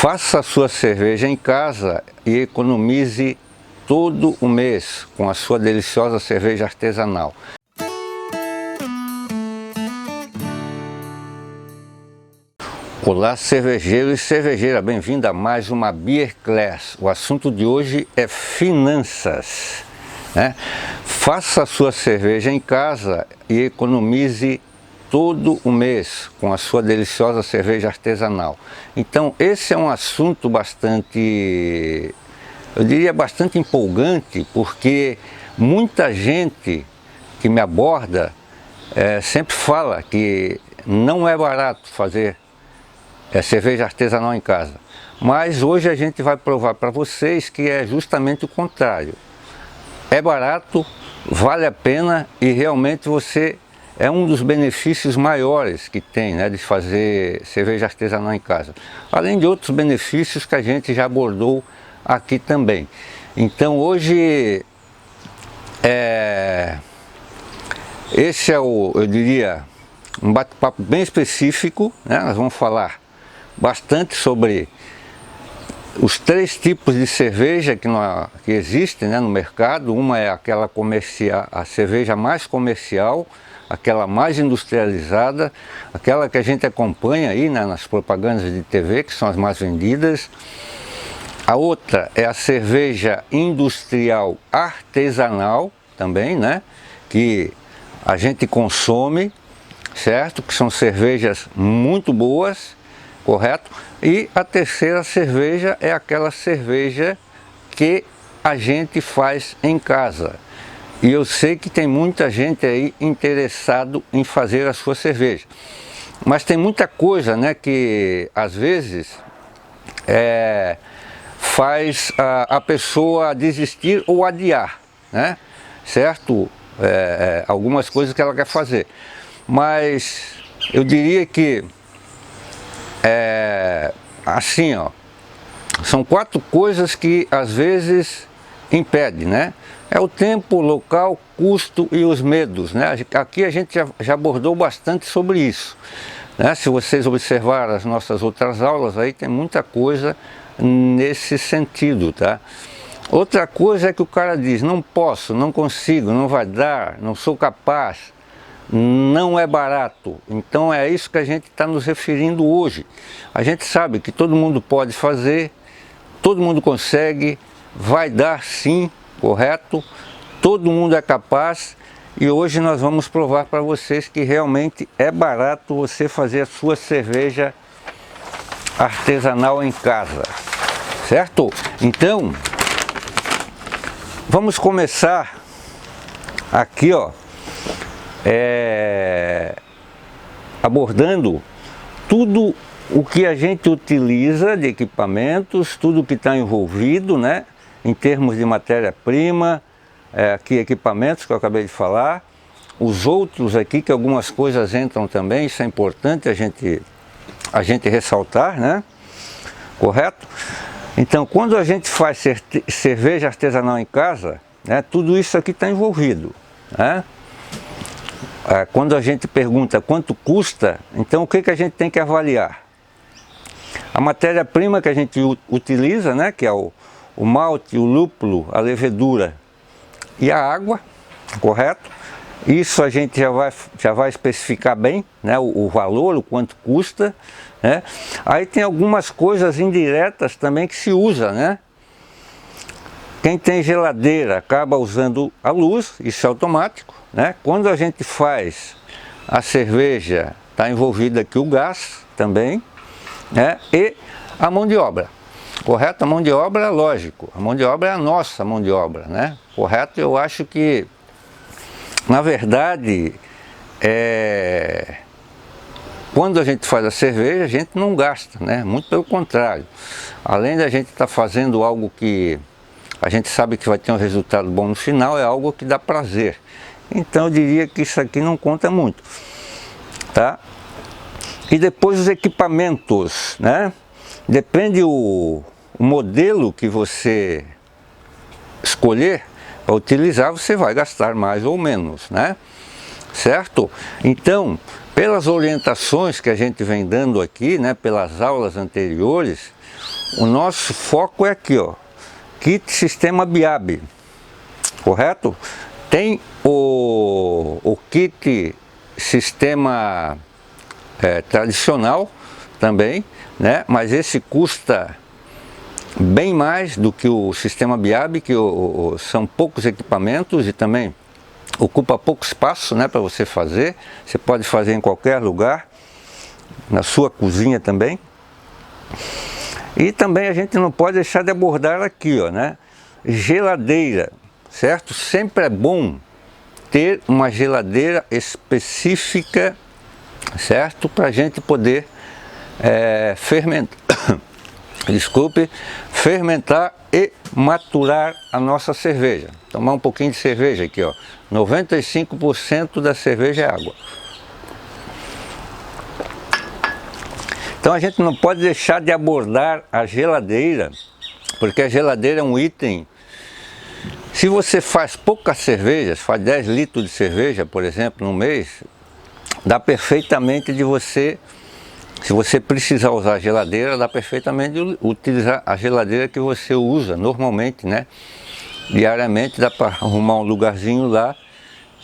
Faça a sua cerveja em casa e economize todo o mês com a sua deliciosa cerveja artesanal. Olá, cervejeiro e cervejeira, bem-vindo a mais uma Beer Class. O assunto de hoje é finanças, né? Faça a sua cerveja em casa e economize todo o mês com a sua deliciosa cerveja artesanal. Então esse é um assunto bastante, eu diria bastante empolgante, porque muita gente que me aborda sempre fala que não é barato fazer cerveja artesanal em casa. Mas hoje a gente vai provar para vocês que é justamente o contrário. É barato, vale a pena e realmente você é um dos benefícios maiores que tem, né, de fazer cerveja artesanal em casa. Além de outros benefícios que a gente já abordou aqui também. Então hoje, esse é eu diria, um bate-papo bem específico, né? Nós vamos falar bastante sobre os três tipos de cerveja que existem, né, no mercado. Uma é aquela comercial, a cerveja mais comercial, aquela mais industrializada, aquela que a gente acompanha aí, né, nas propagandas de TV, que são as mais vendidas. A outra é a cerveja industrial artesanal também, né, que a gente consome, certo? Que são cervejas muito boas, correto? E a terceira cerveja é aquela cerveja que a gente faz em casa. E eu sei que tem muita gente aí interessado em fazer a sua cerveja. Mas tem muita coisa, né, que às vezes faz a pessoa desistir ou adiar, né? Certo? Algumas coisas que ela quer fazer. Mas eu diria que assim, ó, são quatro coisas que às vezes impedem, né? É o tempo, o local, custo e os medos, né? Aqui a gente já abordou bastante sobre isso, né? Se vocês observarem as nossas outras aulas, aí tem muita coisa nesse sentido, tá? Outra coisa é que o cara diz, não posso, não consigo, não vai dar, não sou capaz, não é barato. Então é isso que a gente está nos referindo hoje. A gente sabe que todo mundo pode fazer, todo mundo consegue, vai dar sim, correto? Todo mundo é capaz e hoje nós vamos provar para vocês que realmente é barato você fazer a sua cerveja artesanal em casa, certo? Então, vamos começar aqui, ó, abordando tudo o que a gente utiliza de equipamentos, tudo que está envolvido, né, em termos de matéria-prima, aqui equipamentos que eu acabei de falar, os outros aqui que algumas coisas entram também, isso é importante a gente ressaltar, né, correto? Então quando a gente faz cerveja artesanal em casa, né, tudo isso aqui está envolvido, né? Quando a gente pergunta quanto custa, então o que a gente tem que avaliar? A matéria-prima que a gente utiliza, né, que é o malte, o lúpulo, a levedura e a água, correto? Isso a gente já vai especificar bem, né, o valor, o quanto custa, né? Aí tem algumas coisas indiretas também que se usa, né? Quem tem geladeira acaba usando a luz, isso é automático, né? Quando a gente faz a cerveja, está envolvido aqui o gás também, né? E a mão de obra, correto? A mão de obra, lógico, a mão de obra é a nossa mão de obra, né? Correto? Eu acho que, na verdade, quando a gente faz a cerveja, a gente não gasta, né? Muito pelo contrário. Além da gente estar fazendo algo que a gente sabe que vai ter um resultado bom no final, é algo que dá prazer. Então eu diria que isso aqui não conta muito, tá? E depois os equipamentos, né? Depende o modelo que você escolher para utilizar, você vai gastar mais ou menos, né? Certo? Então, Pelas orientações que a gente vem dando aqui, né, pelas aulas anteriores, o nosso foco é aqui, ó, kit sistema BIAB, correto? Tem o kit sistema tradicional também, né, mas esse custa bem mais do que o sistema BIAB, que são poucos equipamentos e também ocupa pouco espaço, né, para você fazer. Você pode fazer em qualquer lugar, na sua cozinha também. E também a gente não pode deixar de abordar aqui, ó, né, geladeira, certo? Sempre é bom ter uma geladeira específica, certo? Para a gente poder fermentar, desculpe, fermentar e maturar a nossa cerveja. Tomar um pouquinho de cerveja aqui, ó. 95% da cerveja é água. Então a gente não pode deixar de abordar a geladeira, porque a geladeira é um item. Se você faz poucas cervejas, faz 10 litros de cerveja, por exemplo, no mês, dá perfeitamente de você, se você precisar usar a geladeira, dá perfeitamente de utilizar a geladeira que você usa normalmente, né? Diariamente dá para arrumar um lugarzinho lá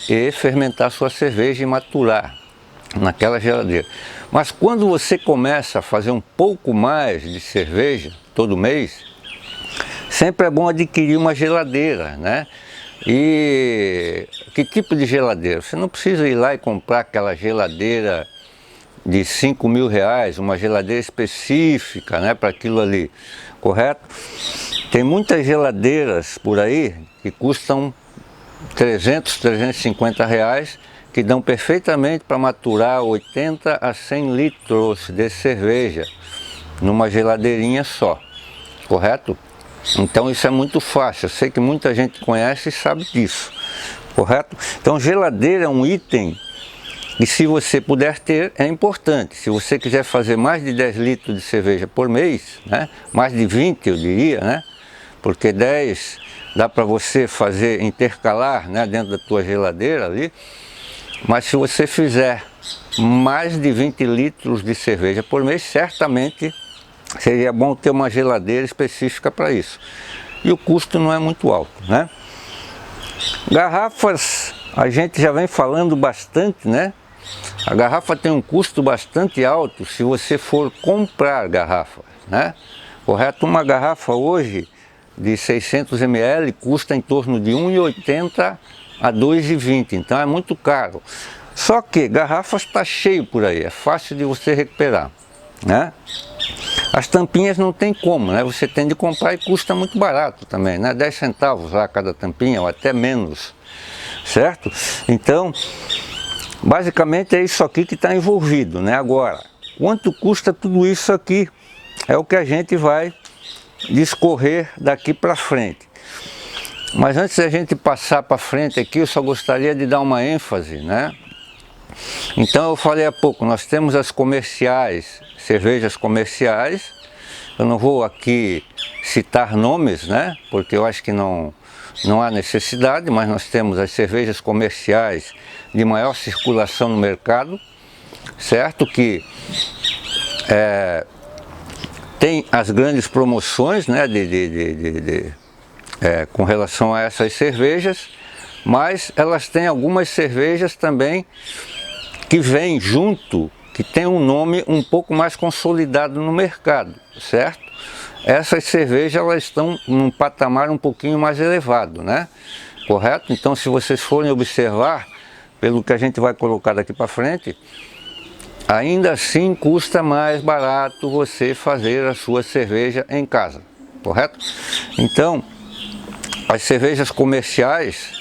e fermentar sua cerveja e maturar naquela geladeira. Mas quando você começa a fazer um pouco mais de cerveja todo mês, sempre é bom adquirir uma geladeira, né? E que tipo de geladeira? Você não precisa ir lá e comprar aquela geladeira de 5 mil reais, uma geladeira específica, né, para aquilo ali, correto? Tem muitas geladeiras por aí que custam 300, 350 reais, que dão perfeitamente para maturar 80 a 100 litros de cerveja numa geladeirinha só, correto? Então isso é muito fácil, eu sei que muita gente conhece e sabe disso, correto? Então geladeira é um item e se você puder ter, é importante. Se você quiser fazer mais de 10 litros de cerveja por mês, né? Mais de 20 eu diria, né? Porque 10 dá para você fazer intercalar, né, dentro da tua geladeira ali. Mas se você fizer mais de 20 litros de cerveja por mês, certamente seria bom ter uma geladeira específica para isso. E o custo não é muito alto, né? Garrafas, a gente já vem falando bastante, né? A garrafa tem um custo bastante alto se você for comprar garrafa, né? Correto? Uma garrafa hoje de 600 ml custa em torno de R$ 1,80 a R$ 2,20, então é muito caro. Só que garrafas está cheio por aí, é fácil de você recuperar, né? As tampinhas não tem como, né? Você tem de comprar e custa muito barato também, né? 10 centavos lá cada tampinha ou até menos, certo? Então, basicamente é isso aqui que está envolvido, né? Agora, quanto custa tudo isso aqui? É o que a gente vai discorrer daqui para frente. Mas antes da gente passar para frente aqui, eu só gostaria de dar uma ênfase, né? Então eu falei há pouco, nós temos as comerciais, cervejas comerciais. Eu não vou aqui citar nomes, né? Porque eu acho que não há necessidade, mas nós temos as cervejas comerciais de maior circulação no mercado, certo? Que tem as grandes promoções, né, com relação a essas cervejas, mas elas têm algumas cervejas também que vêm junto, que tem um nome um pouco mais consolidado no mercado, certo? Essas cervejas elas estão num patamar um pouquinho mais elevado, né? Correto? Então se vocês forem observar, pelo que a gente vai colocar daqui para frente, ainda assim custa mais barato você fazer a sua cerveja em casa, correto? Então, as cervejas comerciais,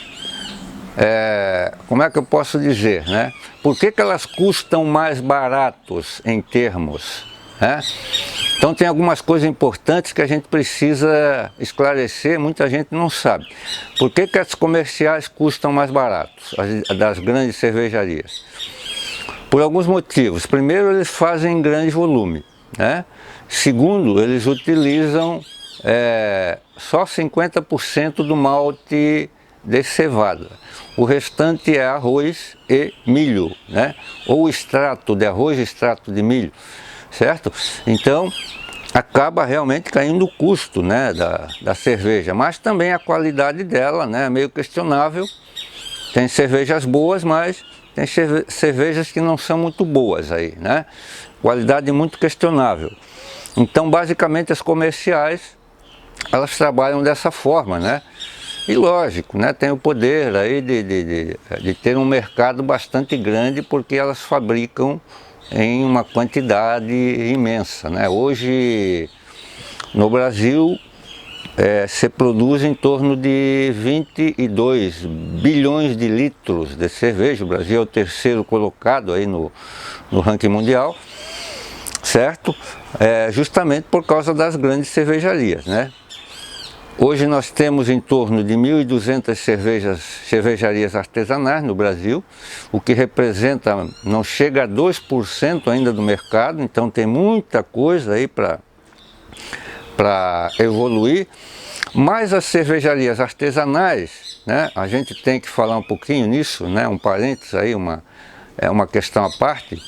como é que eu posso dizer, né? Por que elas custam mais baratos em termos, né? Então tem algumas coisas importantes que a gente precisa esclarecer, muita gente não sabe. Por que as comerciais custam mais baratos, as das grandes cervejarias? Por alguns motivos. Primeiro, eles fazem em grande volume, né? Segundo, eles utilizam só 50% do malte de cevada. o restante é arroz e milho, né? Ou extrato de arroz, extrato de milho, certo? Então acaba realmente caindo o custo, né, da cerveja, mas também a qualidade dela, né, é meio questionável. Tem cervejas boas, mas tem cervejas que não são muito boas aí, né? Qualidade muito questionável. Então basicamente as comerciais, elas trabalham dessa forma, né? E lógico, né, tem o poder aí de ter um mercado bastante grande, porque elas fabricam em uma quantidade imensa, né? Hoje no Brasil se produz em torno de 22 bilhões de litros de cerveja. O Brasil é o terceiro colocado aí no ranking mundial, certo? Justamente por causa das grandes cervejarias, né? Hoje nós temos em torno de 1.200 cervejarias artesanais no Brasil, o que representa, não chega a 2% ainda do mercado, então tem muita coisa aí para evoluir. Mas as cervejarias artesanais, né, a gente tem que falar um pouquinho nisso, né, um parênteses aí, uma questão à parte.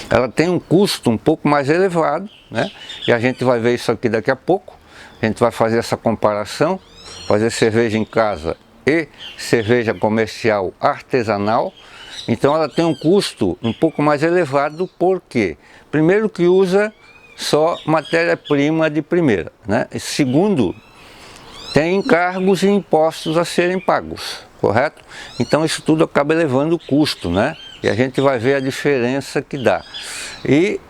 Ela tem um custo um pouco mais elevado, né, e a gente vai ver isso aqui daqui a pouco. A gente vai fazer essa comparação, fazer cerveja em casa e cerveja comercial artesanal. Então ela tem um custo um pouco mais elevado, porque primeiro que usa só matéria-prima de primeira, né? E segundo, tem encargos e impostos a serem pagos, correto? Então isso tudo acaba elevando o custo, né? E a gente vai ver a diferença que dá. E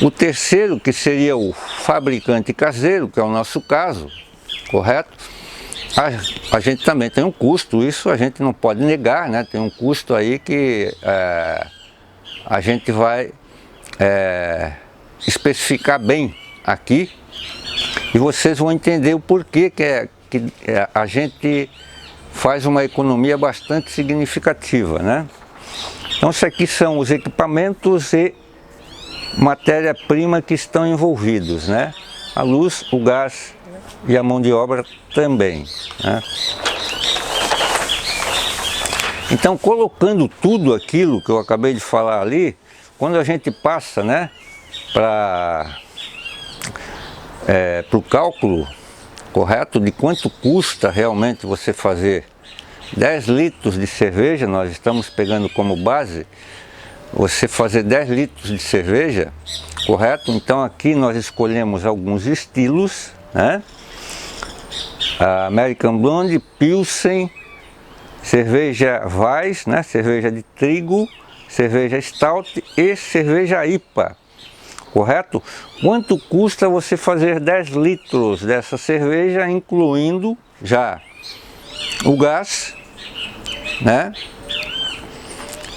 o terceiro, que seria o fabricante caseiro, que é o nosso caso, correto? A gente também tem um custo, isso a gente não pode negar, né? Tem um custo aí que a gente vai especificar bem aqui, e vocês vão entender o porquê que a gente faz uma economia bastante significativa, né? Então isso aqui são os equipamentos e matéria-prima que estão envolvidos, né? A luz, o gás e a mão de obra também, né? Então, colocando tudo aquilo que eu acabei de falar ali, quando a gente passa, né, para o cálculo correto de quanto custa realmente você fazer 10 litros de cerveja, nós estamos pegando como base você fazer 10 litros de cerveja, correto? Então aqui nós escolhemos alguns estilos, né? A American Blonde, Pilsen, cerveja Weiss, né? Cerveja de trigo, cerveja Stout e cerveja IPA, correto? Quanto custa você fazer 10 litros dessa cerveja, incluindo já o gás, né?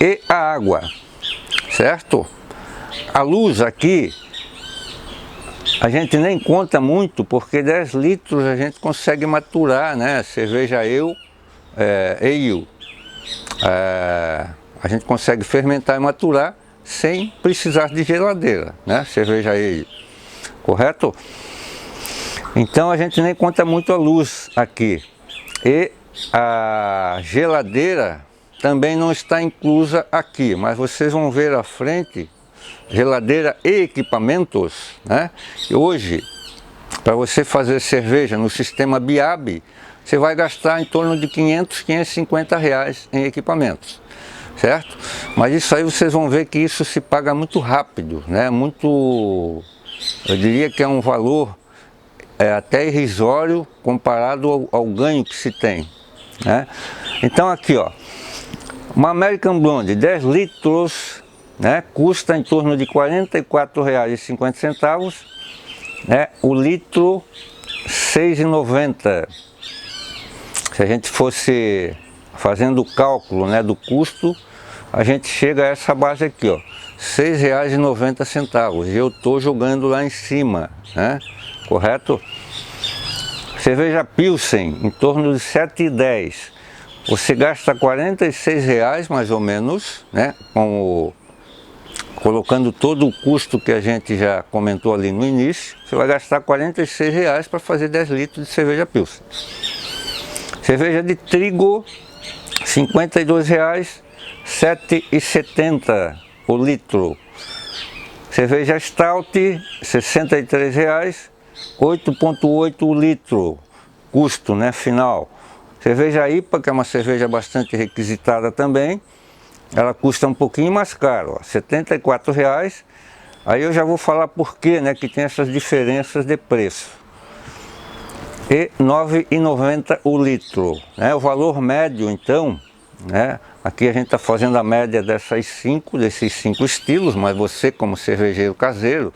E a água, certo? A luz aqui a gente nem conta muito, porque 10 litros a gente consegue maturar, né? Cerveja ale, a gente consegue fermentar e maturar sem precisar de geladeira, né? Cerveja ale, correto? Então a gente nem conta muito a luz aqui. E a geladeira também não está inclusa aqui, mas vocês vão ver à frente geladeira e equipamentos, né? E hoje, para você fazer cerveja no sistema BIAB, você vai gastar em torno de 500, 550 reais em equipamentos, certo? Mas isso aí vocês vão ver que isso se paga muito rápido, né? Muito, eu diria que é um valor até irrisório comparado ao ganho que se tem, né? Então aqui, ó, uma American Blonde 10 litros, né, custa em torno de R$ 44,50, né, o litro R$ 6,90. Se a gente fosse fazendo o cálculo, né, do custo, a gente chega a essa base aqui, ó, R$ 6,90. E eu estou jogando lá em cima, né, correto? Cerveja Pilsen, em torno de R$ 7,10. Você gasta R$ 46 mais ou menos, né, colocando todo o custo que a gente já comentou ali no início. Você vai gastar R$ 46 para fazer 10 litros de cerveja Pilsen. Cerveja de trigo, R$ R$ 52,07 o litro. Cerveja Stout, R$ 63,00, 8,8 o litro, custo, né, final. Cerveja IPA, que é uma cerveja bastante requisitada também, ela custa um pouquinho mais caro, R$ 74,00. Aí eu já vou falar por quê, né, que tem essas diferenças de preço. E R$ 9,90 o litro, né? O valor médio, então, né, aqui a gente está fazendo a média desses cinco estilos, mas você, como cervejeiro caseiro,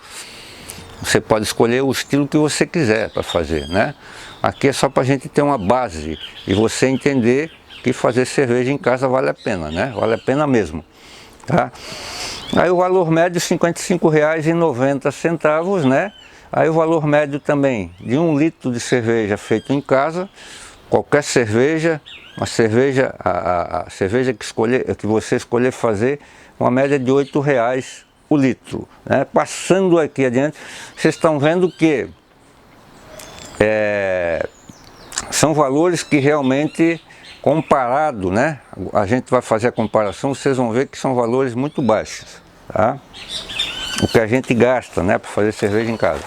você pode escolher o estilo que você quiser para fazer, né? Aqui é só para a gente ter uma base e você entender que fazer cerveja em casa vale a pena, né? Vale a pena mesmo, tá? Aí o valor médio R$ 55,90, né? Aí o valor médio também de 1 litro de cerveja feito em casa, qualquer cerveja, uma cerveja, a cerveja que você escolher fazer, uma média de R$ 8,00 o litro, né? Passando aqui adiante, vocês estão vendo que são valores que realmente, comparado, né? A gente vai fazer a comparação, vocês vão ver que são valores muito baixos, tá? O que a gente gasta, né, para fazer cerveja em casa.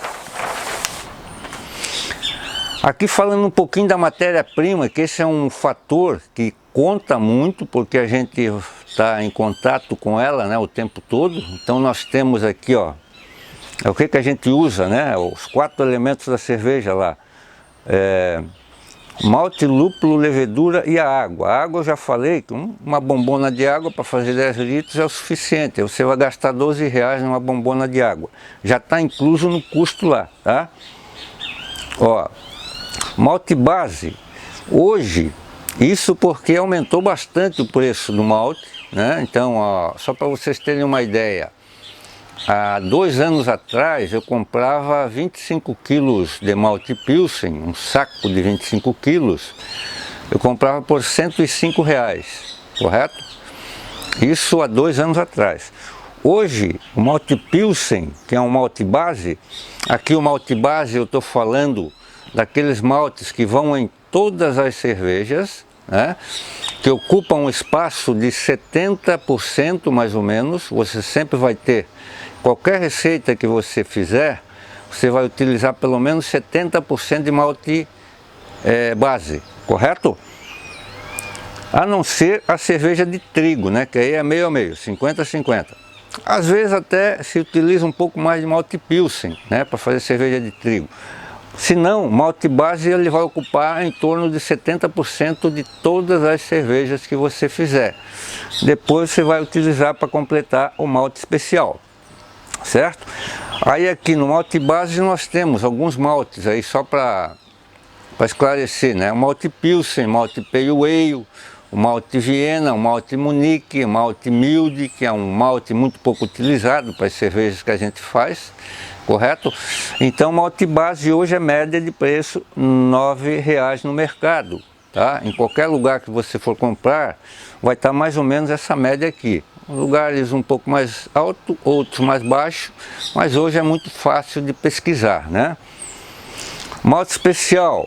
Aqui falando um pouquinho da matéria-prima, que esse é um fator que conta muito, porque a gente está em contato com ela, né, o tempo todo. Então nós temos aqui, ó, o que a gente usa, né, os 4 elementos da cerveja lá. Malte, lúpulo, levedura e a água. A água eu já falei que uma bombona de água para fazer 10 litros é o suficiente. Você vai gastar R$ 12,00 numa bombona de água. Já está incluso no custo lá, tá? Ó, malte base. Hoje, isso porque aumentou bastante o preço do malte, né? Então, ó, só para vocês terem uma ideia, há 2 anos atrás eu comprava 25 quilos de malte Pilsen, um saco de 25 quilos, eu comprava por R$ 105,00, correto? Isso há 2 anos atrás. Hoje, o malte Pilsen, que é um malte base, aqui o malte base eu estou falando daqueles maltes que vão em todas as cervejas, né, que ocupam um espaço de 70% mais ou menos. Você sempre vai ter, qualquer receita que você fizer, você vai utilizar pelo menos 70% de malte base, correto? A não ser a cerveja de trigo, né, que aí é meio a meio, 50-50. Às vezes até se utiliza um pouco mais de malte Pilsen, né, para fazer cerveja de trigo. Se não, malte base ele vai ocupar em torno de 70% de todas as cervejas que você fizer. Depois você vai utilizar para completar o malte especial, certo? Aí aqui no malte base nós temos alguns maltes aí só para esclarecer, né? O malte Pilsen, malte Pale Ale, o malte Viena, o malte Munique, o malte Milde, que é um malte muito pouco utilizado para as cervejas que a gente faz, correto? Então malte base hoje é média de preço R$ 9,00 no mercado, tá? Em qualquer lugar que você for comprar, vai estar mais ou menos essa média aqui. Lugares um pouco mais alto, outros mais baixo, mas hoje é muito fácil de pesquisar, né? Malte especial,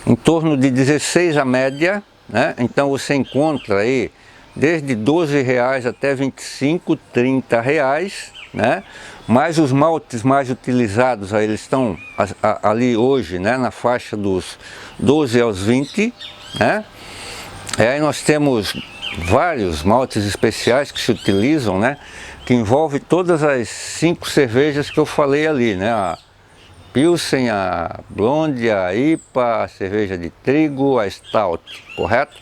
em torno de 16 a média, né? Então você encontra aí desde R$ 12,00 até 25, R$ 30,00, né? Mas os maltes mais utilizados aí, eles estão ali hoje, né, na faixa dos 12 aos 20, né? Aí nós temos vários maltes especiais que se utilizam, né, que envolve todas as 5 cervejas que eu falei ali, né? A Pilsen, a Blonde, a IPA, a cerveja de trigo, a Stout, correto?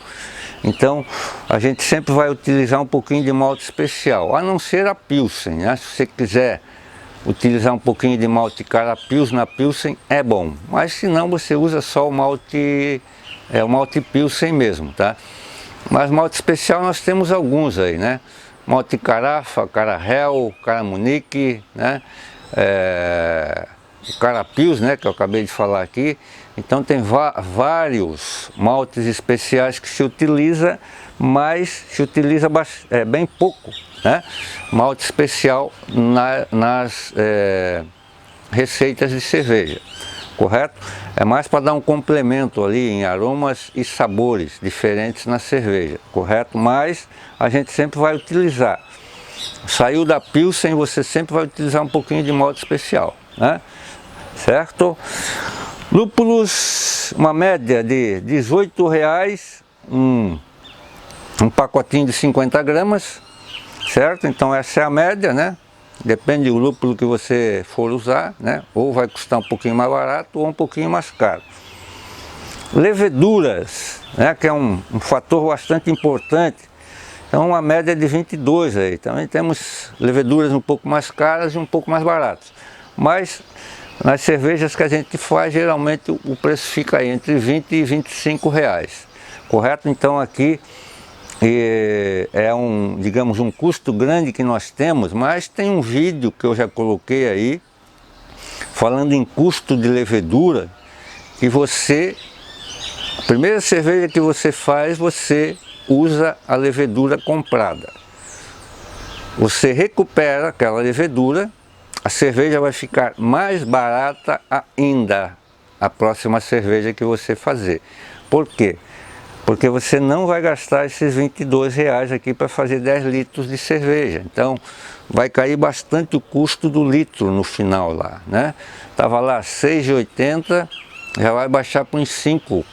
Então, a gente sempre vai utilizar um pouquinho de malte especial, a não ser a Pilsen, né? Se você quiser utilizar um pouquinho de malte Carapils na Pilsen, é bom. Mas se não, você usa só o malte Pilsen mesmo, tá? Mas malte especial nós temos alguns aí, né? Malte Carafa, Carahel, Caramunique, né? O Carapils, né, que eu acabei de falar aqui. Então tem vários maltes especiais que se utiliza, mas se utiliza bem pouco, né, malte especial nas receitas de cerveja. correto? É mais para dar um complemento ali em aromas e sabores diferentes na cerveja, correto? Mas a gente sempre vai utilizar. Saiu da Pilsen, você sempre vai utilizar um pouquinho de malte especial, né? Certo? Lúpulos, uma média de R$18, um pacotinho de 50 gramas, certo? Então essa é a média, né? Depende do lúpulo que você for usar, né? Ou vai custar um pouquinho mais barato ou um pouquinho mais caro. Leveduras, né? Que é um fator bastante importante. Então uma média de 22 aí. Também temos leveduras um pouco mais caras e um pouco mais baratas. Mas nas cervejas que a gente faz, geralmente o preço fica aí entre 20 e 25 reais. Correto? Então aqui é digamos, um custo grande que nós temos, mas tem um vídeo que eu já coloquei aí, falando em custo de levedura, que a primeira cerveja que você faz, você usa a levedura comprada. Você recupera aquela levedura, a cerveja vai ficar mais barata ainda, a próxima cerveja que você fazer. Por quê? Porque você não vai gastar esses 22 reais aqui para fazer 10 litros de cerveja. Então vai cair bastante o custo do litro no final lá, né? Tava lá R$ 6,80, já vai baixar para uns 5,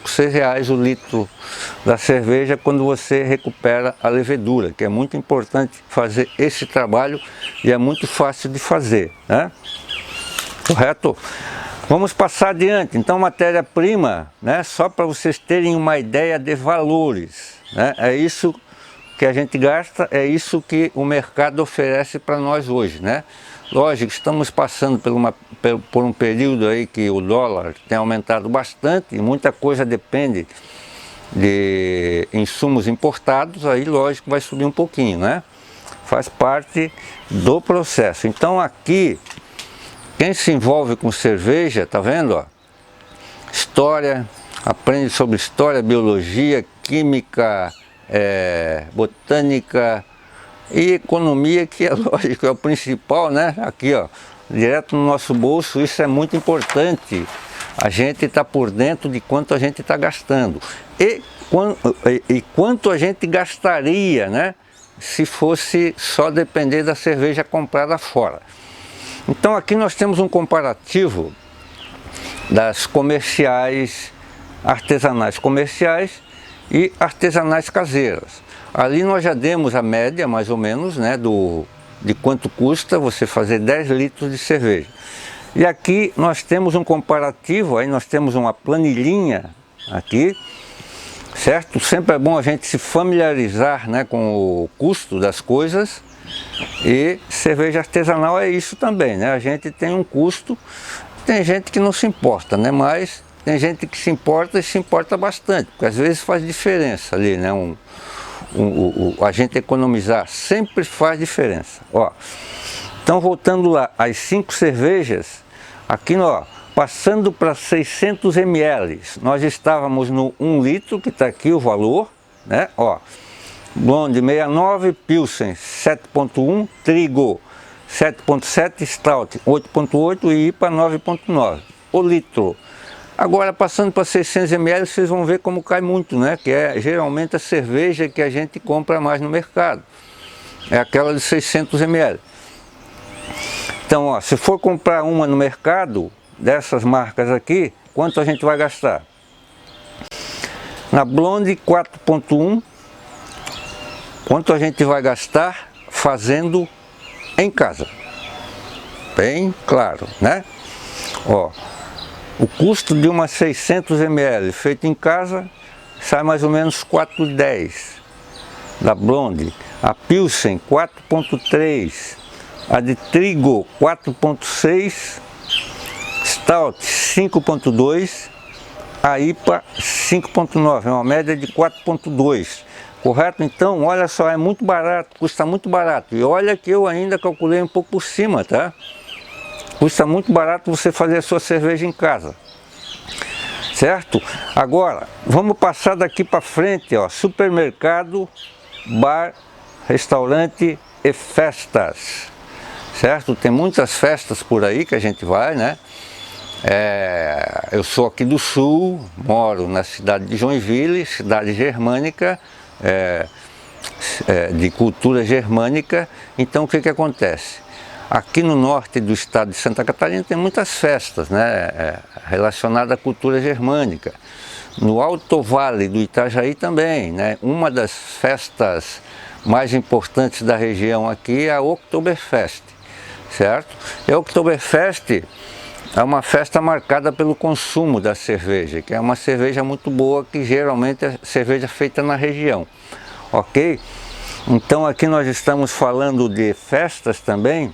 6 reais o litro da cerveja quando você recupera a levedura, que é muito importante fazer esse trabalho e é muito fácil de fazer, né? Correto? Vamos passar adiante. Então, matéria-prima, né, só para vocês terem uma ideia de valores, né, é isso que a gente gasta, é isso que o mercado oferece para nós hoje, né? Lógico, estamos passando por um período aí que o dólar tem aumentado bastante e muita coisa depende de insumos importados, aí lógico vai subir um pouquinho, né? Faz parte do processo. Então aqui, quem se envolve com cerveja, tá vendo, ó? História, aprende sobre história, biologia, química, botânica e economia, que é lógico, é o principal, né? Aqui, ó, direto no nosso bolso, isso é muito importante. A gente está por dentro de quanto a gente está gastando e quanto a gente gastaria, né? Se fosse só depender da cerveja comprada fora. Então aqui nós temos um comparativo das comerciais, artesanais comerciais e artesanais caseiras. Ali nós já demos a média, mais ou menos, né, de quanto custa você fazer 10 litros de cerveja. E aqui nós temos um comparativo, aí nós temos uma planilhinha aqui, certo? Sempre é bom a gente se familiarizar, né, com o custo das coisas. E cerveja artesanal é isso também, né? A gente tem um custo, tem gente que não se importa, né? Mas tem gente que se importa e se importa bastante, porque às vezes faz diferença ali, né? A gente economizar sempre faz diferença. Ó, então voltando lá, as 5 cervejas, aqui ó, passando para 600 ml, nós estávamos no 1 litro, que está aqui o valor, né? Ó, Blonde 69, Pilsen 7.1, Trigo 7.7, Stout 8.8 e IPA 9.9, o litro. Agora passando para 600 ml, vocês vão ver como cai muito, né? Que é geralmente a cerveja que a gente compra mais no mercado. É aquela de 600 ml. Então, ó, se for comprar uma no mercado, dessas marcas aqui, quanto a gente vai gastar? Na Blonde 4.1, quanto a gente vai gastar fazendo em casa? Bem claro, né? Ó, o custo de uma 600 ml feita em casa sai mais ou menos 4,10 da Blonde. A Pilsen 4.3, a de Trigo 4.6, Stout 5.2, a IPA 5.9, é uma média de 4.2. Correto? Então, olha só, é muito barato, custa muito barato. E olha que eu ainda calculei um pouco por cima, tá? Custa muito barato você fazer a sua cerveja em casa. Certo? Agora, vamos passar daqui para frente, ó. Supermercado, bar, restaurante e festas. Certo? Tem muitas festas por aí que a gente vai, né? Eu sou aqui do Sul, moro na cidade de Joinville, cidade germânica, de cultura germânica. Então o que acontece? Aqui no norte do estado de Santa Catarina tem muitas festas, né, relacionadas à cultura germânica. No Alto Vale do Itajaí também, né, uma das festas mais importantes da região aqui é a Oktoberfest, certo? E a Oktoberfest é uma festa marcada pelo consumo da cerveja, que é uma cerveja muito boa, que geralmente é cerveja feita na região, ok? Então aqui nós estamos falando de festas também.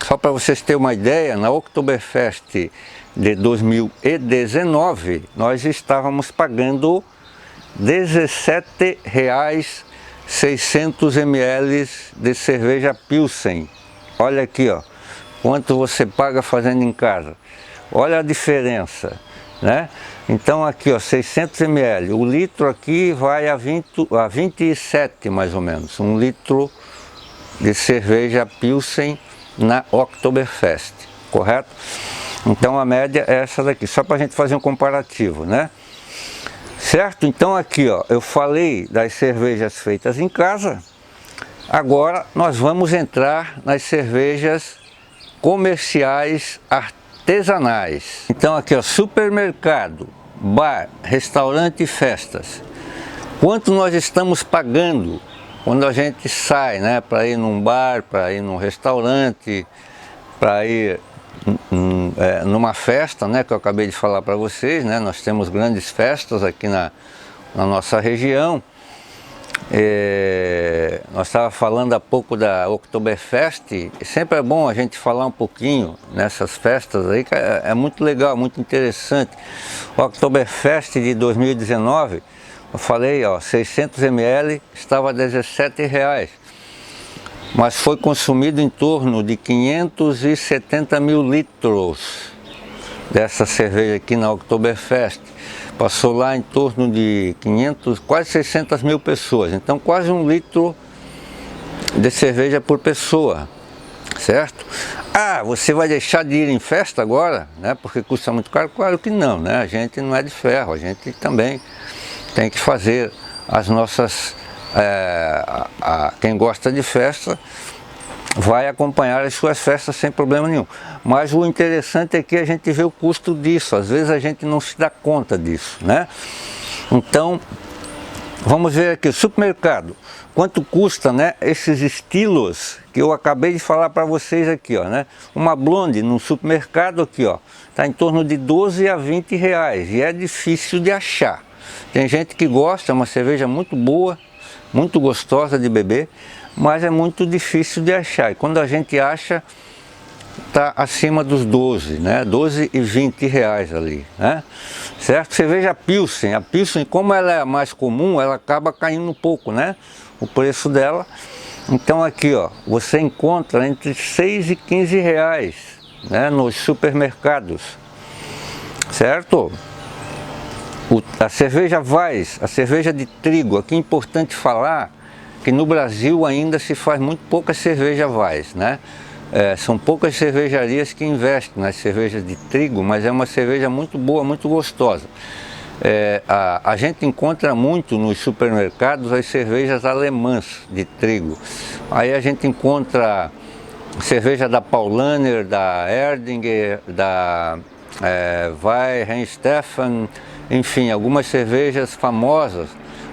Só para vocês terem uma ideia, na Oktoberfest de 2019, nós estávamos pagando R$17,600 ml de cerveja Pilsen. Olha aqui, ó, quanto você paga fazendo em casa. Olha a diferença, né? Então aqui, ó, 600 ml. O litro aqui vai a 27 mais ou menos. Um litro de cerveja Pilsen na Oktoberfest, correto? Então a média é essa daqui, só para a gente fazer um comparativo, né? Certo? Então aqui, ó, eu falei das cervejas feitas em casa. Agora nós vamos entrar nas cervejas comerciais artesanais. Então aqui, ó, supermercado, bar, restaurante e festas. Quanto nós estamos pagando quando a gente sai, né, para ir num bar, para ir num restaurante, para ir numa festa, né, que eu acabei de falar para vocês, né? Nós temos grandes festas aqui na nossa região. Nós estávamos falando há pouco da Oktoberfest. Sempre é bom a gente falar um pouquinho nessas festas aí, que é muito legal, muito interessante. O Oktoberfest de 2019, eu falei, ó, 600 ml estava a R$17, mas foi consumido em torno de 570 mil litros dessa cerveja aqui na Oktoberfest. Passou lá em torno de 500, quase 600 mil pessoas, então quase 1 litro de cerveja por pessoa, certo? Ah, você vai deixar de ir em festa agora, né, porque custa muito caro? Claro que não, né? A gente não é de ferro, a gente também tem que fazer as nossas... quem gosta de festa vai acompanhar as suas festas sem problema nenhum. Mas o interessante é que a gente vê o custo disso. Às vezes a gente não se dá conta disso, né? Então, vamos ver aqui, o supermercado. Quanto custa, né, esses estilos que eu acabei de falar para vocês aqui, ó, né? Uma blonde no supermercado aqui, ó, tá em torno de 12 a 20 reais. E é difícil de achar. Tem gente que gosta, é uma cerveja muito boa, muito gostosa de beber, mas é muito difícil de achar. E quando a gente acha, está acima dos 12, né? 12 e 20 reais ali, né? Certo? Cerveja Pilsen. A Pilsen, como ela é a mais comum, ela acaba caindo um pouco, né? O preço dela. Então aqui, ó, você encontra entre 6 e 15 reais, né, nos supermercados, certo? A cerveja Weiss, a cerveja de trigo, aqui é importante falar que no Brasil ainda se faz muito pouca cerveja Weiss, né? São poucas cervejarias que investem nas cervejas de trigo, mas é uma cerveja muito boa, muito gostosa. A gente encontra muito nos supermercados as cervejas alemãs de trigo. Aí a gente encontra cerveja da Paulaner, da Erdinger, da Weihenstephan, enfim, algumas cervejas famosas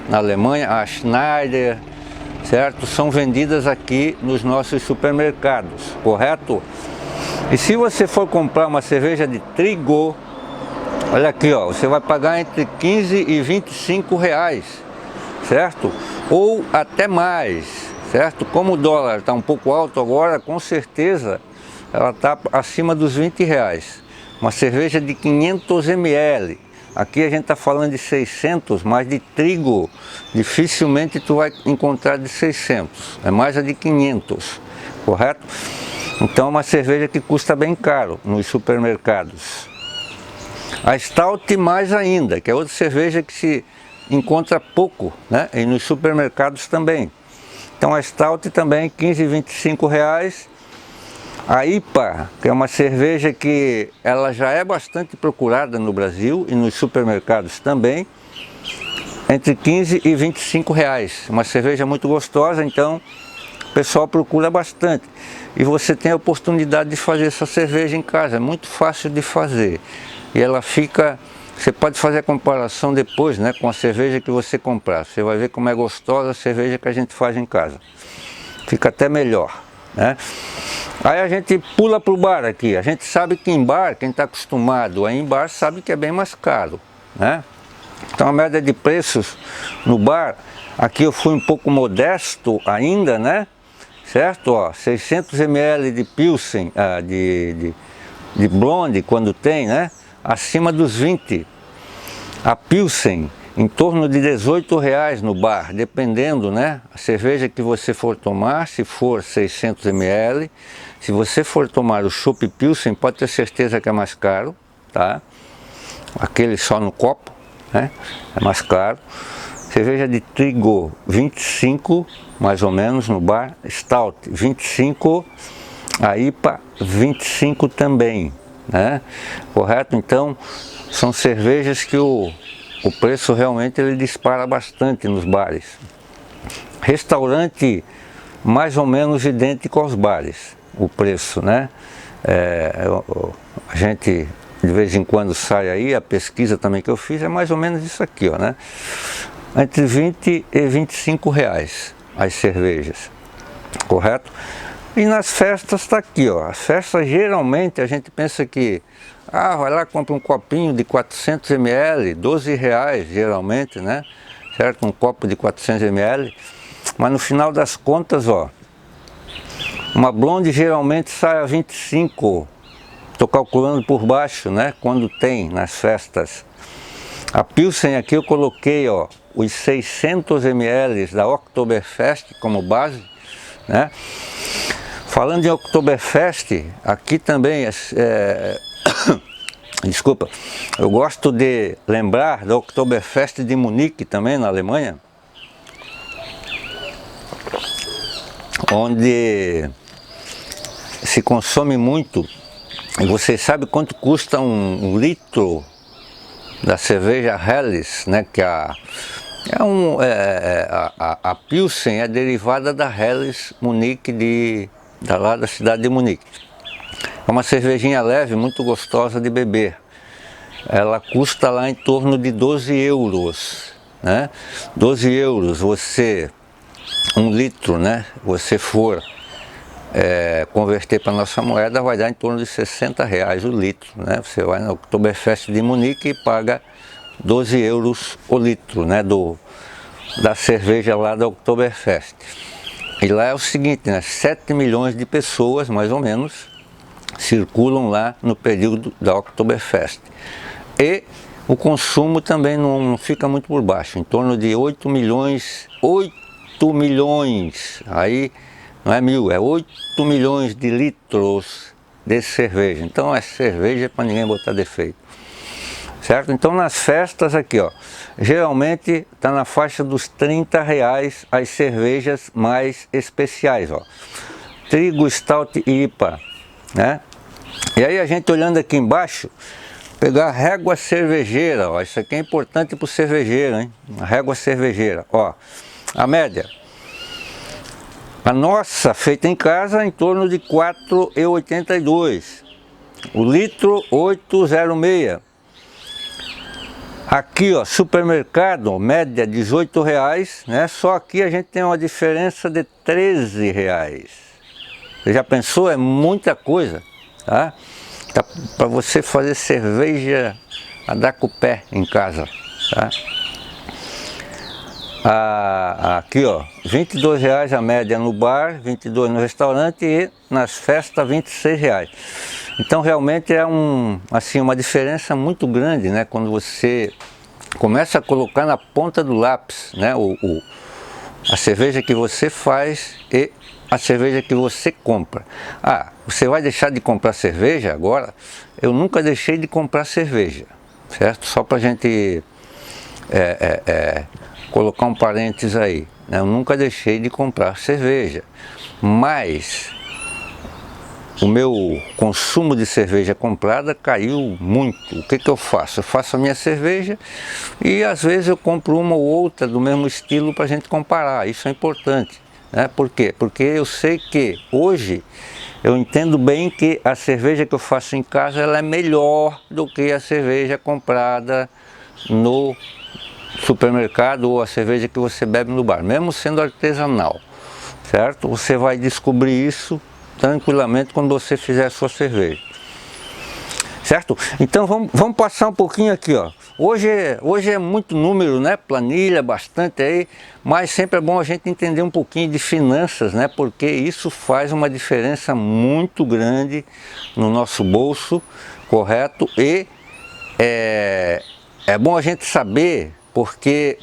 na Alemanha, a Schneider, certo? São vendidas aqui nos nossos supermercados, correto? E se você for comprar uma cerveja de trigo, olha aqui, ó, você vai pagar entre 15 e 25 reais, certo? Ou até mais, certo? Como o dólar está um pouco alto agora, com certeza ela está acima dos 20 reais. Uma cerveja de 500 ml. Aqui a gente está falando de 600, mas de trigo dificilmente tu vai encontrar de 600, é mais a de 500, correto? Então é uma cerveja que custa bem caro nos supermercados. A Stout mais ainda, que é outra cerveja que se encontra pouco, né? E nos supermercados também. Então a Stout também 15, 25 reais. A IPA, que é uma cerveja que ela já é bastante procurada no Brasil e nos supermercados também, entre 15 e 25 reais. Uma cerveja muito gostosa, então o pessoal procura bastante. E você tem a oportunidade de fazer essa cerveja em casa, é muito fácil de fazer. E ela fica, você pode fazer a comparação depois, né, com a cerveja que você comprar. Você vai ver como é gostosa a cerveja que a gente faz em casa. Fica até melhor, né? Aí a gente pula para o bar aqui. A gente sabe que em bar, quem está acostumado a ir em bar sabe que é bem mais caro, né? Então a média de preços no bar, aqui eu fui um pouco modesto ainda, né? Certo? Ó, 600 ml de Pilsen, de Blonde, quando tem, né? Acima dos 20. A Pilsen, em torno de 18 reais no bar, dependendo, né? A cerveja que você for tomar, se for 600 ml. Se você for tomar o Chopp Pilsen, pode ter certeza que é mais caro, tá? Aquele só no copo, né? É mais caro. Cerveja de trigo 25, mais ou menos, no bar. Stout 25, a IPA 25 também, né? Correto? Então, são cervejas que o preço realmente ele dispara bastante nos bares. Restaurante mais ou menos idêntico aos bares, o preço, né? A gente de vez em quando sai aí, a pesquisa também que eu fiz é mais ou menos isso aqui, ó, né? Entre 20 e 25 reais as cervejas, correto? E nas festas está aqui, ó. As festas geralmente a gente pensa que vai lá, compra um copinho de 400 ml, 12 reais geralmente, né? Certo? Um copo de 400 ml. Mas no final das contas, ó, uma Blonde geralmente sai a 25. Estou calculando por baixo, né? Quando tem nas festas. A Pilsen aqui eu coloquei, ó, os 600 ml da Oktoberfest como base, né? Falando em Oktoberfest, aqui também desculpa, eu gosto de lembrar da Oktoberfest de Munique também, na Alemanha, onde se consome muito. E você sabe quanto custa um litro da cerveja Helles, né? Que a Pilsen é derivada da Helles Munique lá da cidade de Munique. É uma cervejinha leve, muito gostosa de beber. Ela custa lá em torno de 12 euros, né? 12 euros, um litro, né? Você for converter para nossa moeda, vai dar em torno de 60 reais o litro, né? Você vai na Oktoberfest de Munique e paga 12 euros o litro, né? Da cerveja lá da Oktoberfest. E lá é o seguinte, né? 7 milhões de pessoas, mais ou menos, circulam lá no período da Oktoberfest. E o consumo também não fica muito por baixo, em torno de 8 milhões, aí não é 1000, é 8 milhões de litros de cerveja. Então é cerveja para ninguém botar defeito, certo? Então nas festas aqui, ó, geralmente está na faixa dos 30 reais as cervejas mais especiais, ó. Trigo, Stout e IPA, né? E aí a gente olhando aqui embaixo, pegar a régua cervejeira, ó, isso aqui é importante para o cervejeiro, hein? A régua cervejeira, ó, a média. A nossa, feita em casa, em torno de 4,82. O litro, 8,06. Aqui, ó, supermercado, média 18 reais, né? Só aqui a gente tem uma diferença de 13 reais. Você já pensou? É muita coisa, tá? Tá para você fazer cerveja a dar com o pé em casa, tá? Aqui, ó, 22 reais a média no bar, 22 no restaurante e nas festas 26 reais. Então realmente é uma diferença muito grande, né? Quando você começa a colocar na ponta do lápis, né? A cerveja que você faz e a cerveja que você compra. Você vai deixar de comprar cerveja agora? Eu nunca deixei de comprar cerveja, certo? Só para a gente colocar um parênteses aí, né? Eu nunca deixei de comprar cerveja, mas o meu consumo de cerveja comprada caiu muito. O que eu faço? Eu faço a minha cerveja e às vezes eu compro uma ou outra do mesmo estilo para a gente comparar. Isso é importante, né? Por quê? Porque eu sei que hoje eu entendo bem que a cerveja que eu faço em casa ela é melhor do que a cerveja comprada no supermercado ou a cerveja que você bebe no bar, mesmo sendo artesanal, certo? Você vai descobrir isso tranquilamente quando você fizer a sua cerveja, certo? Então vamos passar um pouquinho aqui, ó. Hoje é muito número, né? Planilha, bastante aí, mas sempre é bom a gente entender um pouquinho de finanças, né? Porque isso faz uma diferença muito grande no nosso bolso, correto? E é bom a gente saber, porque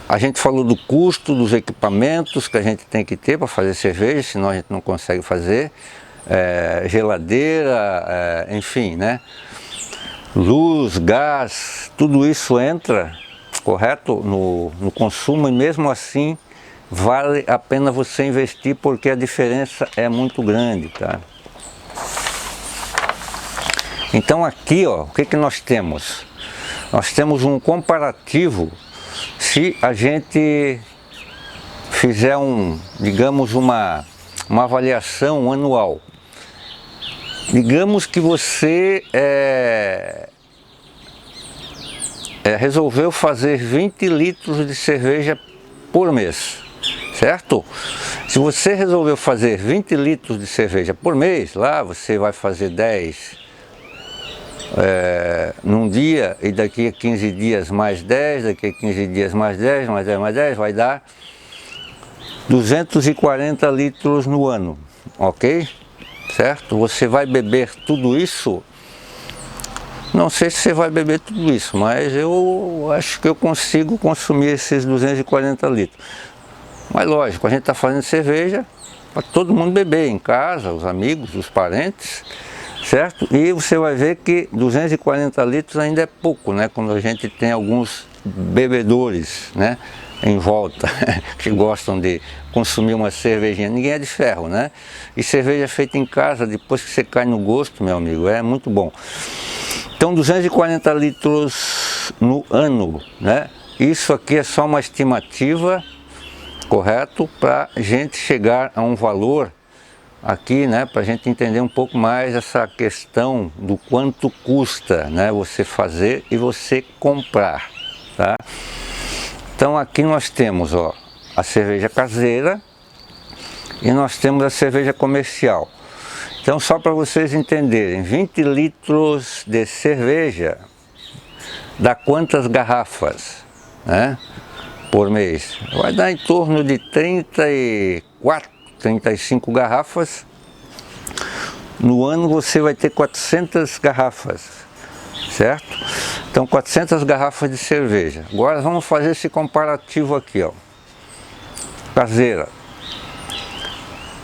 a gente falou do custo dos equipamentos que a gente tem que ter para fazer cerveja, senão a gente não consegue fazer, geladeira, enfim, né? Luz, gás, tudo isso entra, correto, no consumo, e mesmo assim vale a pena você investir porque a diferença é muito grande, tá? Então aqui, ó, o que nós temos? Nós temos um comparativo. Se a gente fizer digamos uma avaliação anual, digamos que você resolveu fazer 20 litros de cerveja por mês, certo? Se você resolveu fazer 20 litros de cerveja por mês, lá você vai fazer 10 num dia, e daqui a 15 dias mais 10, daqui a 15 dias mais 10, mais 10, mais 10, vai dar 240 litros no ano, ok? Certo? Você vai beber tudo isso? Não sei se você vai beber tudo isso, mas eu acho que eu consigo consumir esses 240 litros. Mas lógico, a gente está fazendo cerveja para todo mundo beber em casa, os amigos, os parentes, certo? E você vai ver que 240 litros ainda é pouco, né? Quando a gente tem alguns bebedores, né, em volta, que gostam de consumir uma cervejinha. Ninguém é de ferro, né? E cerveja feita em casa, depois que você cai no gosto, meu amigo, é muito bom. Então 240 litros no ano, né? Isso aqui é só uma estimativa, correto? Para a gente chegar a um valor aqui, né, para a gente entender um pouco mais essa questão do quanto custa, né, você fazer e você comprar, tá? Então aqui nós temos, ó, a cerveja caseira e nós temos a cerveja comercial. Então só para vocês entenderem, 20 litros de cerveja dá quantas garrafas, né, por mês? Vai dar em torno de 35 garrafas. No ano você vai ter 400 garrafas, certo? Então 400 garrafas de cerveja. Agora vamos fazer esse comparativo aqui, ó. Caseira.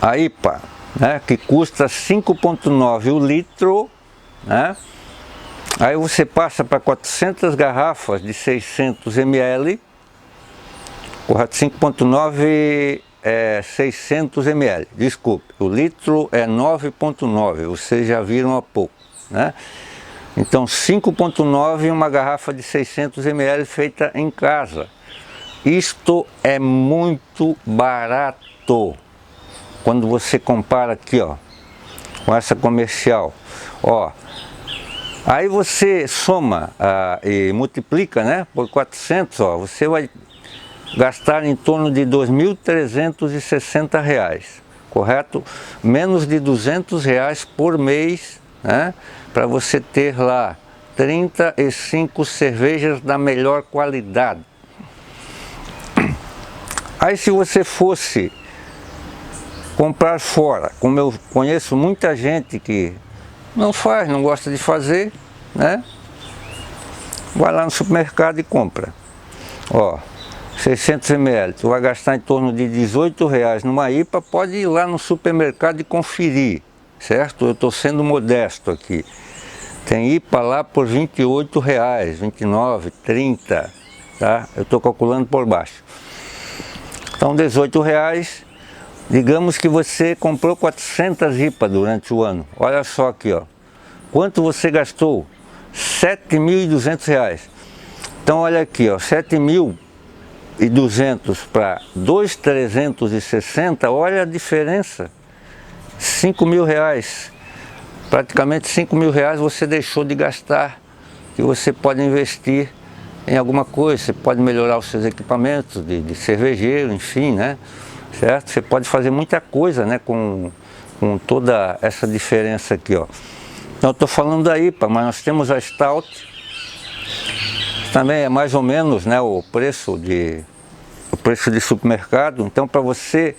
A IPA, né, que custa 5,9 o litro, né? Aí você passa para 400 garrafas de 600 ml, correto? 5,9 600 ml, desculpe, o litro é 9,9, vocês já viram há pouco, né? Então 5,9 uma garrafa de 600 ml feita em casa. Isto é muito barato quando você compara aqui, ó, com essa comercial, ó. Aí você soma e multiplica, né, por 400, ó, você vai gastar em torno de R$ 2.360, correto? Menos de R$200 por mês, né? Para você ter lá 35 cervejas da melhor qualidade. Aí se você fosse comprar fora, como eu conheço muita gente que não faz, não gosta de fazer, né? Vai lá no supermercado e compra. Ó, 600 ml, tu vai gastar em torno de R$18 numa IPA, pode ir lá no supermercado e conferir, certo? Eu estou sendo modesto aqui. Tem IPA lá por R$28, 29, 30, tá? Eu estou calculando por baixo. Então R$18, Digamos que você comprou 400 IPA durante o ano. Olha só aqui, ó. Quanto você gastou? R$ 7.200. Então olha aqui, ó, 7.200 para 2.360, olha a diferença. R$ 5.000. Praticamente R$ 5.000 você deixou de gastar, que você pode investir em alguma coisa. Você pode melhorar os seus equipamentos de cervejeiro, enfim, né? Certo? Você pode fazer muita coisa, né, com toda essa diferença aqui, ó. Então eu estou falando da IPA, mas nós temos a Stout, também é mais ou menos, né, o preço de supermercado. Então para você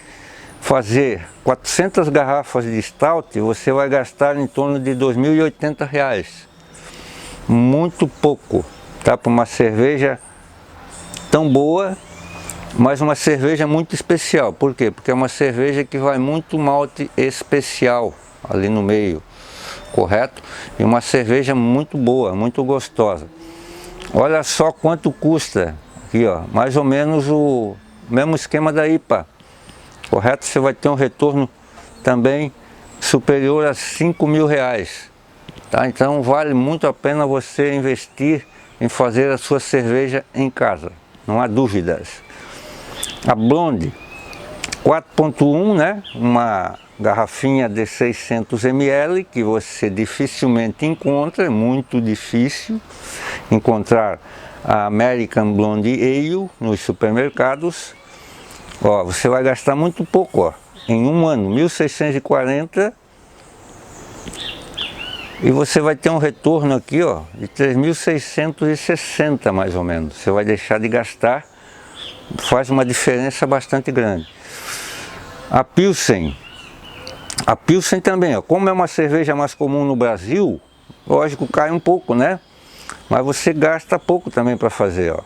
fazer 400 garrafas de Stout, você vai gastar em torno de R$ 2.080. Muito pouco, tá? Para uma cerveja tão boa, mas uma cerveja muito especial. Por quê? Porque é uma cerveja que vai muito malte especial ali no meio, correto? E uma cerveja muito boa, muito gostosa. Olha só quanto custa aqui, ó, mais ou menos o mesmo esquema da IPA, correto? Você vai ter um retorno também superior a R$ 5.000, tá? Então vale muito a pena você investir em fazer a sua cerveja em casa, não há dúvidas. A Blonde 4.1, né? Uma garrafinha de 600 ml que você dificilmente encontra, é muito difícil encontrar a American Blonde Ale nos supermercados. Ó, você vai gastar muito pouco, ó, em um ano, 1.640, e você vai ter um retorno aqui, ó, de 3.660 mais ou menos. Você vai deixar de gastar, faz uma diferença bastante grande. A Pilsen também, ó, como é uma cerveja mais comum no Brasil, lógico, cai um pouco, né? Mas você gasta pouco também para fazer, ó,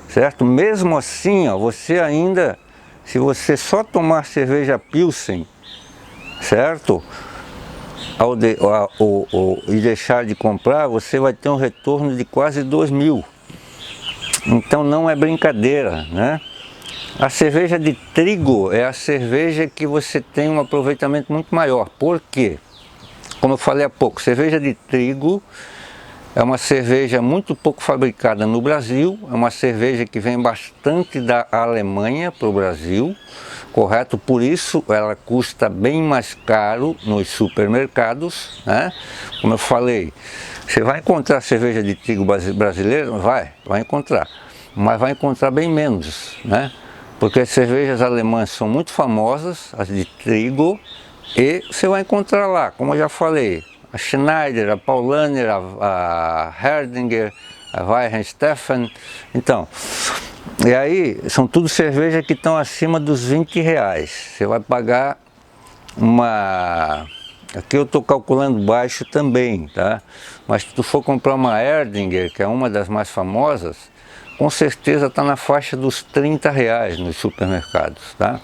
certo? Mesmo assim, ó, você ainda, se você só tomar cerveja Pilsen, certo? E deixar de comprar, você vai ter um retorno de quase 2.000. Então não é brincadeira, né? A cerveja de trigo é a cerveja que você tem um aproveitamento muito maior. Por quê? Como eu falei há pouco, cerveja de trigo é uma cerveja muito pouco fabricada no Brasil, é uma cerveja que vem bastante da Alemanha para o Brasil, correto? Por isso ela custa bem mais caro nos supermercados, né? Como eu falei, você vai encontrar cerveja de trigo brasileira? Vai encontrar, mas vai encontrar bem menos, né? Porque as cervejas alemãs são muito famosas, as de trigo, e você vai encontrar lá, como eu já falei, a Schneider, a Paulaner, a Herdinger, a Weihenstephan. Então, e aí são tudo cervejas que estão acima dos R$ 20. Você vai pagar uma... Aqui eu estou calculando baixo também, tá? Mas se tu for comprar uma Herdinger, que é uma das mais famosas, com certeza está na faixa dos R$ 30 nos supermercados, tá?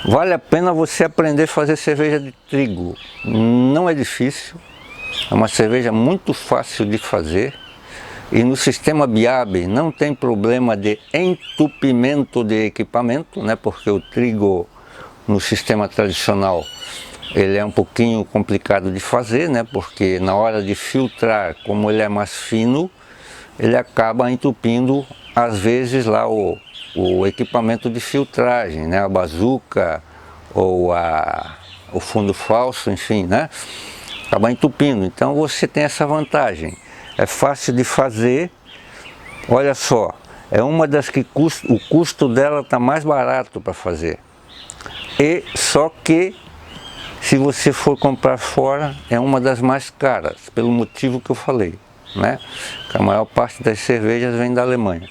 Vale a pena você aprender a fazer cerveja de trigo. Não é difícil, é uma cerveja muito fácil de fazer. E no sistema BIAB não tem problema de entupimento de equipamento, né? Porque o trigo no sistema tradicional ele é um pouquinho complicado de fazer, né? Porque na hora de filtrar, como ele é mais fino, ele acaba entupindo às vezes lá o equipamento de filtragem, né? A bazuca ou o fundo falso, enfim, né? Acaba entupindo. Então você tem essa vantagem. É fácil de fazer. Olha só, é uma das que o custo dela está mais barato para fazer. E só que se você for comprar fora, é uma das mais caras, pelo motivo que eu falei, né? Que a maior parte das cervejas vem da Alemanha.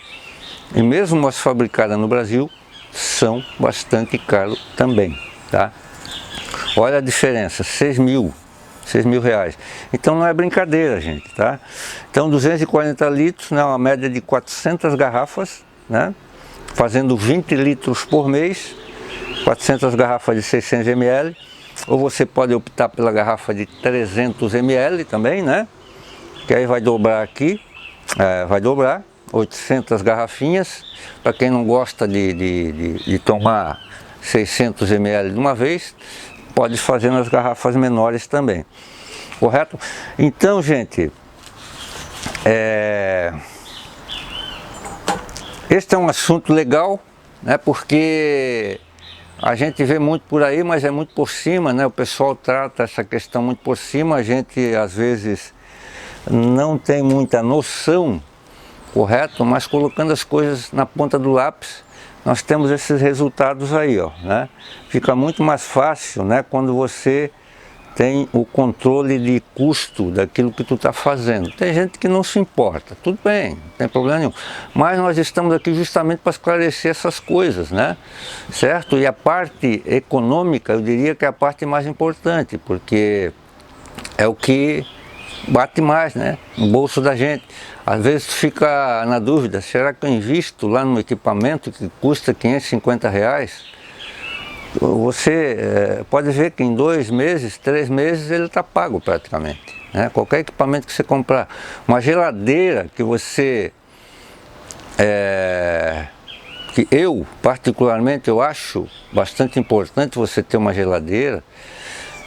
E mesmo as fabricadas no Brasil são bastante caras também, tá? Olha a diferença, R$ 6.000. Então não é brincadeira, gente, tá? Então 240 litros, né, uma média de 400 garrafas, né? Fazendo 20 litros por mês, 400 garrafas de 600 ml. Ou você pode optar pela garrafa de 300 ml também, né? Que aí vai dobrar aqui, vai dobrar 800 garrafinhas. Para quem não gosta de tomar 600 ml de uma vez, pode fazer nas garrafas menores também, correto? Então, gente, este é um assunto legal, né, porque a gente vê muito por aí, mas é muito por cima, né? O pessoal trata essa questão muito por cima, a gente às vezes não tem muita noção, correto? Mas colocando as coisas na ponta do lápis, nós temos esses resultados aí, ó, né? Fica muito mais fácil, né, quando você tem o controle de custo daquilo que tu está fazendo. Tem gente que não se importa, tudo bem, não tem problema nenhum. Mas nós estamos aqui justamente para esclarecer essas coisas, né? Certo? E a parte econômica, eu diria que é a parte mais importante, porque é o que bate mais, né, no bolso da gente. Às vezes fica na dúvida, será que eu invisto lá no equipamento que custa R$550? Você pode ver que em 2 meses, 3 meses ele está pago praticamente, né? Qualquer equipamento que você comprar, uma geladeira que você, que eu particularmente eu acho bastante importante você ter uma geladeira,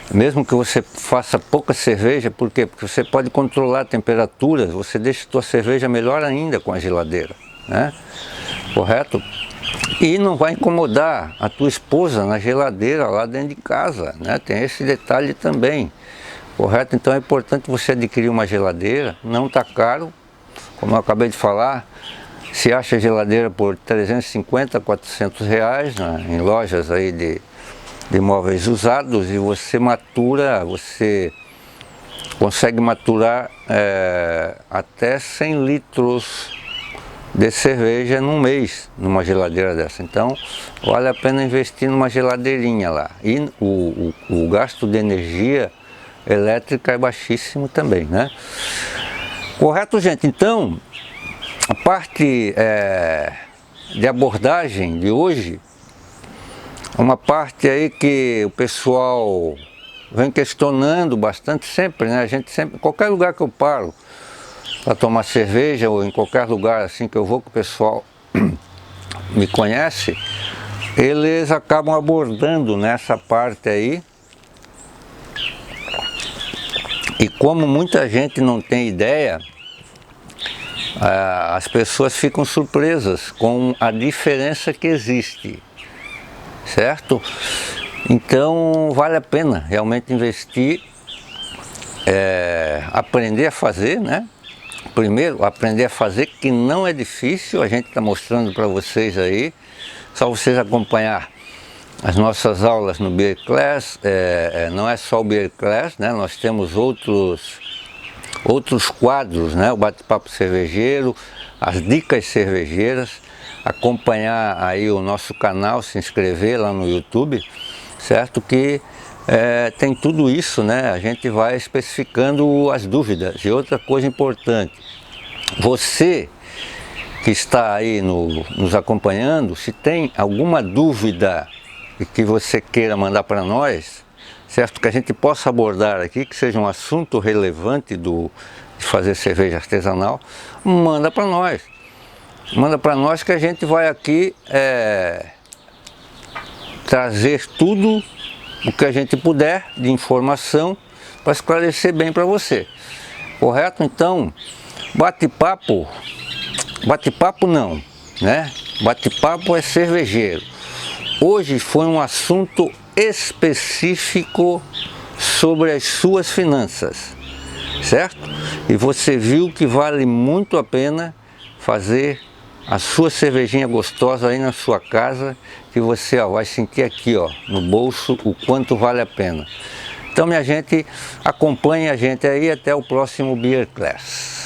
mesmo que você faça pouca cerveja. Por quê? Porque você pode controlar a temperatura, você deixa a sua cerveja melhor ainda com a geladeira, né? Correto? E não vai incomodar a tua esposa na geladeira lá dentro de casa, né? Tem esse detalhe também, correto? Então é importante você adquirir uma geladeira, não está caro, como eu acabei de falar, se acha geladeira por R$350, R$400, né? Em lojas aí de móveis usados, e você matura, você consegue maturar até 100 litros de cerveja num mês, numa geladeira dessa. Então vale a pena investir numa geladeirinha lá. E o gasto de energia elétrica é baixíssimo também, né? Correto, gente? Então, a parte de abordagem de hoje, uma parte aí que o pessoal vem questionando bastante sempre, né? A gente sempre, qualquer lugar que eu paro para tomar cerveja, ou em qualquer lugar assim que eu vou, que o pessoal me conhece, eles acabam abordando nessa parte aí. E como muita gente não tem ideia, as pessoas ficam surpresas com a diferença que existe, certo? Então vale a pena realmente investir, aprender a fazer, né? Primeiro, aprender a fazer, que não é difícil, a gente está mostrando para vocês aí, só vocês acompanhar as nossas aulas no Beer Class. Não é só o Beer Class, né? Nós temos outros quadros, né? O bate-papo cervejeiro, as dicas cervejeiras, acompanhar aí o nosso canal, se inscrever lá no YouTube, certo? Que tem tudo isso, né? A gente vai especificando as dúvidas. E outra coisa importante, você que está aí nos acompanhando, se tem alguma dúvida e que você queira mandar para nós, certo? Que a gente possa abordar aqui, que seja um assunto relevante de fazer cerveja artesanal, manda para nós. Manda para nós que a gente vai aqui trazer tudo o que a gente puder de informação para esclarecer bem para você, correto? Então, bate-papo não, né? Bate-papo é cervejeiro. Hoje foi um assunto específico sobre as suas finanças, certo? E você viu que vale muito a pena fazer a sua cervejinha gostosa aí na sua casa, que você vai sentir aqui, ó, no bolso, o quanto vale a pena. Então, minha gente, acompanhe a gente aí, até o próximo Beer Class.